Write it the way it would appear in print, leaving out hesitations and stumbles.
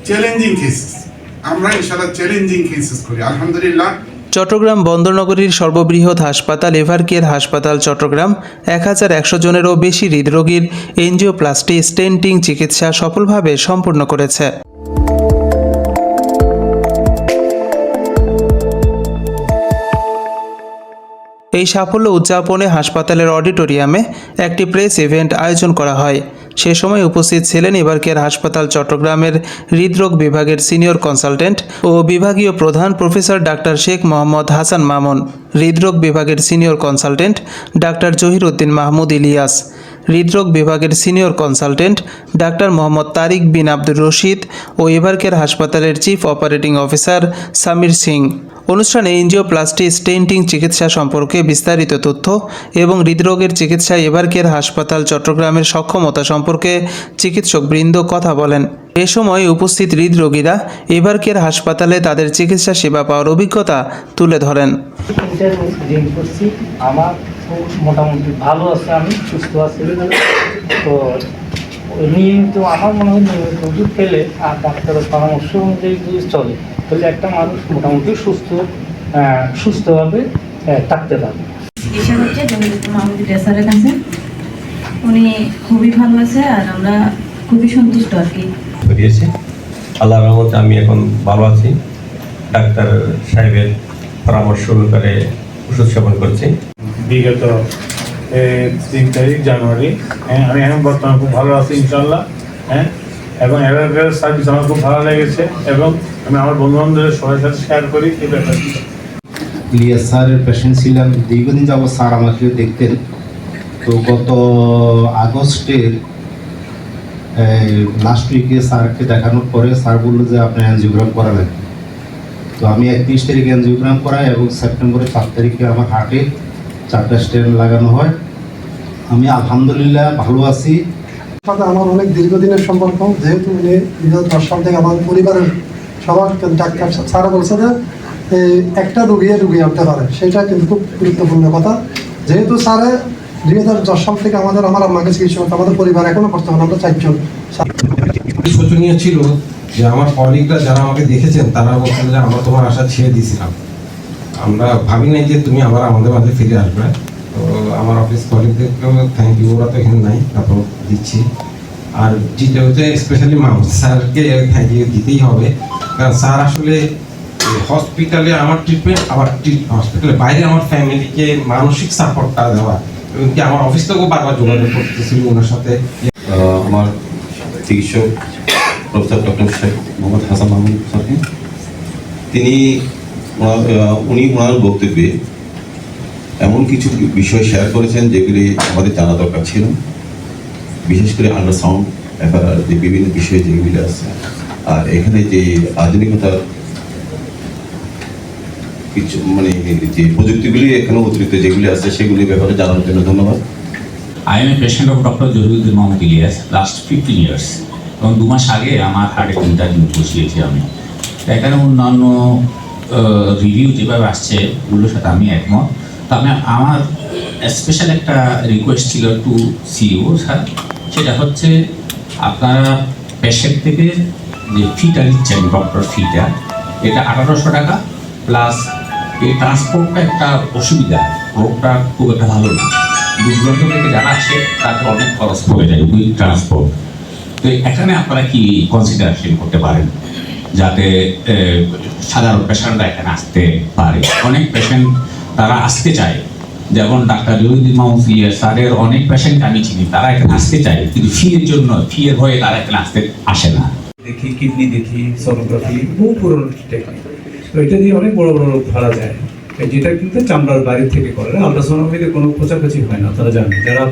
Challenging cases, আমরা ইনশাআল্লাহ challenging cases করি আলহামদুলিল্লাহ। চট্টগ্রাম বন্দরনগরীর সর্ববৃহৎ হাসপাতাল এভারকেয়ার হাসপাতাল চট্টগ্রাম 1100 জনেরও বেশি হৃদরোগীর এনজিওপ্লাস্টি স্টেন্টিং চিকিৎসা সফলভাবে সম্পূর্ণ করেছে। এই সাফল্য উদযাপনে হাসপাতালের অডিটোরিয়ামে একটি প্রেস ইভেন্ট আয়োজন করা হয়। সে সময় উপস্থিত ছিলেন এভারকেয়ার হাসপাতাল চট্টগ্রামের হৃদরোগ বিভাগের সিনিয়র কনসালটেন্ট ও বিভাগীয় প্রধান প্রফেসর ডাক্তার শেখ মোহাম্মদ হাসান মামুন, হৃদরোগ বিভাগের senior consultant doctor Zahiruddin Mahmud Ilias, হৃদরোগ বিভাগের senior consultant doctor Mohammad Tarik bin Abdur Rashid ও এভারকেয়ার হাসপাতালের chief operating officer Samir Singh. অনুষ্ঠানে এনজিওপ্লাস্টি স্টেন্টিং চিকিৎসা সম্পর্কে বিস্তারিত তথ্য এবং হৃদরোগের চিকিৎসায় এভারকেয়ার হাসপাতাল চট্টগ্রামের সক্ষমতা সম্পর্কে চিকিৎসকবৃন্দ কথা বলেন। এ সময় উপস্থিত হৃদরোগীরা এভারকেয়ার হাসপাতালে তাদের চিকিৎসা সেবা পাওয়ার অভিজ্ঞতা তুলে ধরেন। আমার মোটামুটি ভালো আছে, আমি সুস্থ আছি। তো নিয়মিত আমার মনে হয় নিয়মিত ওষুধ পেলে আর ডাক্তারের পরামর্শ অনুযায়ী যদি চলে তাহলে একটা মানুষ মোটামুটি সুস্থভাবে থাকতে পারবে। চিকিৎসা হচ্ছে জহিরউদ্দিন মাহমুদ স্যারের কাছে, উনি খুবই ভালো আছে আর আমরা খুবই সন্তুষ্ট আর কি। আল্লাহর রহমতে আমি এখন ভালো আছি। ডাক্তার সাহেবের পরামর্শ অনুসারে ওষুধ সেবন করছি। বিগত 3 তারিখ জানুয়ারি, আমি এখন বর্তমানে খুব ভালো আছি ইনশাল্লাহ। এবং এভারকেয়ার সার্ভিস আমার খুব ভালো লেগেছে এবং আমি আমার বন্ধুবান্ধবের সবার সাথে শেয়ার করি এই ব্যাপারটি। ইলিয়াস স্যারের পেশেন্ট ছিলাম, দীর্ঘদিন যাবত স্যার আমাকে দেখতেন। তো গত আগস্টের লাস্ট উইকে স্যারকে দেখানোর পরে স্যার বললো যে আপনি অ্যানজিওগ্রাম করা লাগবে। তো আমি 31 তারিখে অ্যানজিওগ্রাম করাই এবং সেপ্টেম্বরের 4 তারিখে আমার হার্টে 4টা স্টেন্ট লাগানো হয়। আমি আলহামদুলিল্লাহ ভালো আছি। আমার অনেক দীর্ঘদিনের সম্পর্ক, যেহেতু উনি 2010 সাল থেকে আমার পরিবারের সবার ডাক্তার স্যারা বলছে যে একটা রুগী আনতে পারে, সেটা কিন্তু খুব গুরুত্বপূর্ণ কথা। যেহেতু স্যারে 2010 সাল থেকে আমার আম্মাকে চিকিৎসা করতে আমাদের পরিবার এখনো বর্তমানে আমরা 4 জন। শোচনীয় ছিল যে আমার কলিগরা যারা আমাকে দেখেছেন তারা বলছেন যে আমরা তোমার আশা ছেড়ে দিয়েছিলাম, আমরা ভাবি নাই যে তুমি আবার আমাদের মাঝে ফিরে আসবে। তো আমার অফিস কলিগদেরকেও থ্যাংক ইউ, ওরা তো এখানে নাই, তারপর দিচ্ছি। আর যেটা হচ্ছে স্পেশালি মাহমুদ স্যারকে থ্যাংক ইউ দিতেই হবে, কারণ স্যার আসলে হসপিটালে আমার ট্রিটমেন্ট, আবার হসপিটালের বাইরে আমার ফ্যামিলিকে মানসিক সাপোর্টটা দেওয়া, এবং কি আমার অফিস থেকেও বারবার যোগাযোগ করতেছিল ওনার সাথে। আমার চিকিৎসক প্রফেসর ডক্টর শেখ মোহাম্মদ হাসান মাহমুদ স্যারকে, উনি ওনার বক্তব্যে এমন কিছু বিষয় শেয়ার করেছেন যেগুলি আমাদের জানা দরকার ছিল, বিশেষ করে আল্ট্রাসাউন্ড এফআরআর যে বিভিন্ন বিষয় যেগুলি আছে, আর এখানে যে আধুনিকতার কিছু মানে যে প্রযুক্তিগুলি এখানে অতিরিক্ত যেগুলি আছে সেগুলির ব্যাপারে জানার জন্য ধন্যবাদ। I am a patient of Dr. Zahiruddin Mahmud Ilias last 15 years, এবং 2 মাস আগে আমার হার্টে ইন্টারভিউ বসিয়েছি আমি। এখানে অন্যান্য রিভিউ যেভাবে আসছে ওগুলোর সাথে আমি একমত। তবে আমার স্পেশাল একটা রিকোয়েস্ট ছিল টু সিইও স্যার, সেটা হচ্ছে আপনারা পেশেন্ট থেকে যে ফিটা নিচ্ছেন, ডক্টর ফিটা, এটা 1800 টাকা প্লাস এই ট্রান্সপোর্টটা একটা অসুবিধা, রোগটা খুব একটা ভালো না, দূরদূরান্ত থেকে যারা আসে তাদের অনেক খরচ পড়ে যায় ওই ট্রান্সপোর্ট। তো এখানে আপনারা কি কনসিডারেশন করতে পারেন যাতে সাধারণ পেশেন্টরা এখানে আসতে পারে? অনেক পেশেন্ট তারা আসতে চায়, যেমন ডাক্তার জহিরউদ্দিন মাহমুদ ইলিয়াস স্যারের অনেক পেশেন্ট আমি চিনি, তারা এখানে আসতে চায় কিন্তু ফিয়ের জন্য, ফিয়ের ভয়ে তারা এখানে আসে না। দেখি কিডনি দেখি, সোনোগ্রাফি, বহু পুরনো টেকনিক, তো এটা দিয়ে অনেক বড় বড় রোগ ধরা যায়, যেটা কিন্তু চামড়ার বাইরে থেকে করে। আলট্রাসোনোগ্রাফিতে কোনো খোঁচাখুচি হয় না, তারা জানে যারা